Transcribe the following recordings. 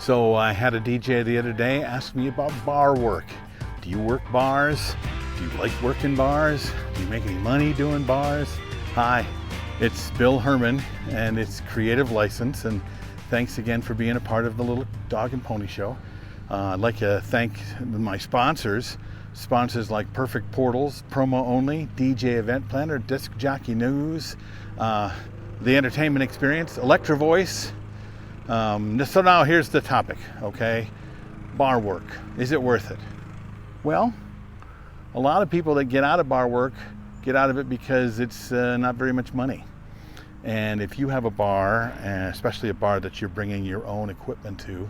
So I had a DJ the other day ask me about bar work. Do you work bars? Do you like working bars? Do you make any money doing bars? Hi, it's Bill Herman and it's Creative License, and thanks again for being a part of the Little Dog and Pony Show. I'd like to thank my sponsors like Perfect Portals, Promo Only, DJ Event Planner, Disc Jockey News, The Entertainment Experience, Electro Voice. So now here's the topic, okay? Bar work, is it worth it? Well, a lot of people that get out of bar work get out of it because it's not very much money. And if you have a bar, and especially a bar that you're bringing your own equipment to,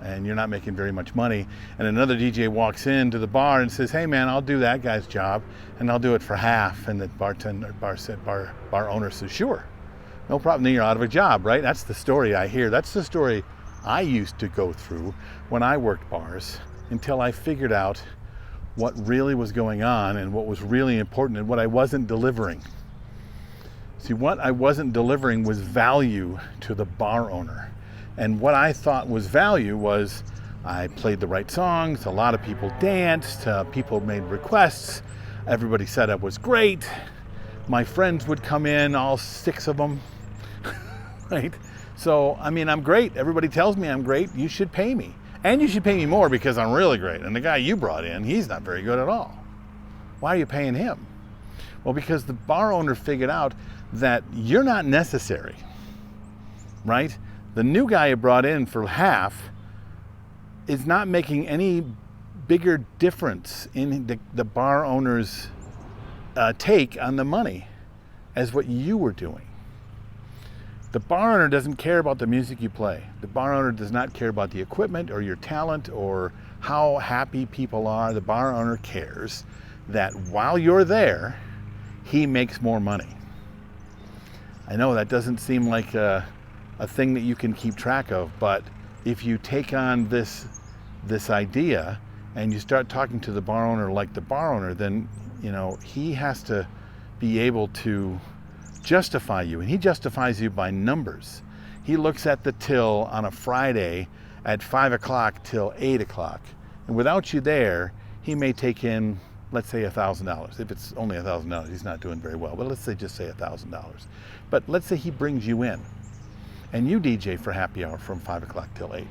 and you're not making very much money, and another DJ walks into the bar and says, "Hey man, I'll do that guy's job and I'll do it for half," and the bar owner says, "Sure, no problem," then you're out of a job, right? That's the story I hear. That's the story I used to go through when I worked bars, until I figured out what really was going on and what was really important and what I wasn't delivering. See, what I wasn't delivering was value to the bar owner. And what I thought was value was I played the right songs, a lot of people danced, people made requests, everybody said it was great. My friends would come in, all 6 of them, right? So, I mean, I'm great. Everybody tells me I'm great. You should pay me. And you should pay me more because I'm really great. And the guy you brought in, he's not very good at all. Why are you paying him? Well, because the bar owner figured out that you're not necessary, right? The new guy you brought in for half is not making any bigger difference in the bar owner's take on the money as what you were doing. The bar owner doesn't care about the music you play. The bar owner does not care about the equipment or your talent or how happy people are. The bar owner cares that while you're there, he makes more money. I know that doesn't seem like a thing that you can keep track of, but if you take on this idea and you start talking to the bar owner like the bar owner, then he has to be able to justify you, and he justifies you by numbers. He looks at the till on a Friday at 5 o'clock till 8 o'clock, and without you there, he may take in, let's say, $1,000. If it's only $1,000, he's not doing very well, but let's say just say $1,000. But let's say he brings you in and you DJ for happy hour from 5 o'clock till 8,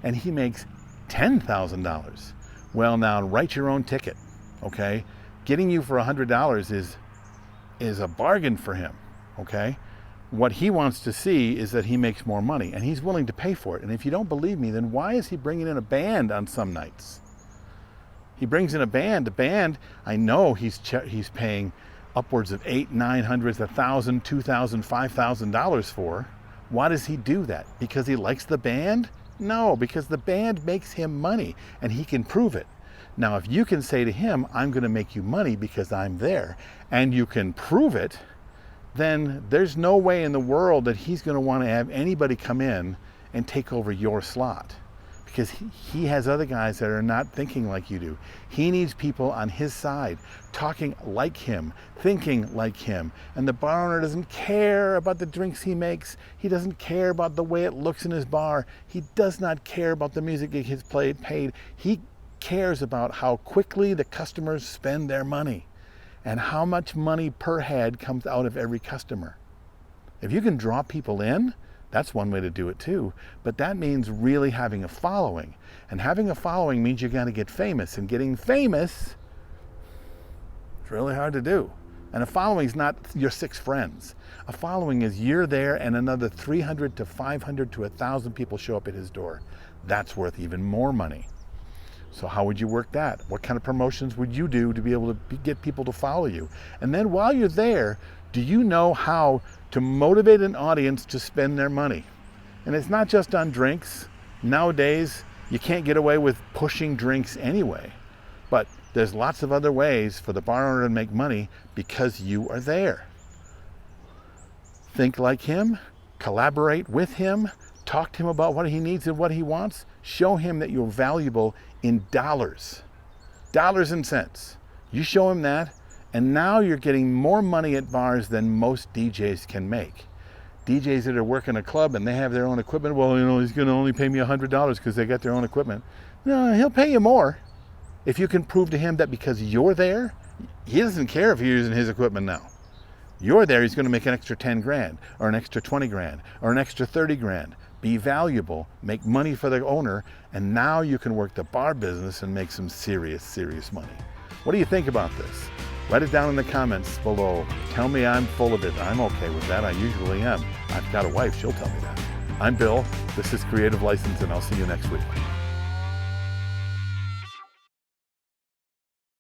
and he makes $10,000. Well, now write your own ticket, okay? Getting you for $100 is a bargain for him, okay? What he wants to see is that he makes more money, and he's willing to pay for it. And if you don't believe me, then why is he bringing in a band on some nights? He brings in a band. The band, I know he's paying upwards of $800, $900, $1,000, $2,000, $5,000 for. Why does he do that? Because he likes the band? No, because the band makes him money, and he can prove it. Now, if you can say to him, "I'm going to make you money because I'm there," and you can prove it, then there's no way in the world that he's going to want to have anybody come in and take over your slot, because he has other guys that are not thinking like you do. He needs people on his side, talking like him, thinking like him. And the bar owner doesn't care about the drinks he makes. He doesn't care about the way it looks in his bar. He does not care about the music he gets paid. He cares about how quickly the customers spend their money and how much money per head comes out of every customer. If you can draw people in, that's one way to do it too, but that means really having a following. And having a following means you got to get famous, and getting famous is really hard to do. And a following is not your 6 friends. A following is you're there and another 300 to 500 to 1,000 people show up at his door. That's worth even more money. So how would you work that? What kind of promotions would you do to be able to get people to follow you? And then while you're there, do you know how to motivate an audience to spend their money? And it's not just on drinks. Nowadays, you can't get away with pushing drinks anyway. But there's lots of other ways for the bar owner to make money because you are there. Think like him, collaborate with him, talk to him about what he needs and what he wants. Show him that you're valuable in dollars and cents. You show him that, and now you're getting more money at bars than most DJs can make. DJs that are working a club and they have their own equipment, well, you know, he's going to only pay me $100 because they got their own equipment. No, he'll pay you more if you can prove to him that because you're there, he doesn't care if you're using his equipment now. You're there, he's going to make an extra 10 grand or an extra 20 grand or an extra 30 grand. Be valuable, make money for the owner, and now you can work the bar business and make some serious money. What do you think about this? Write it down in the comments below. Tell me I'm full of it. I'm okay with that. I usually am. I've got a wife, she'll tell me that. I'm Bill. This is Creative License, and I'll see you next week.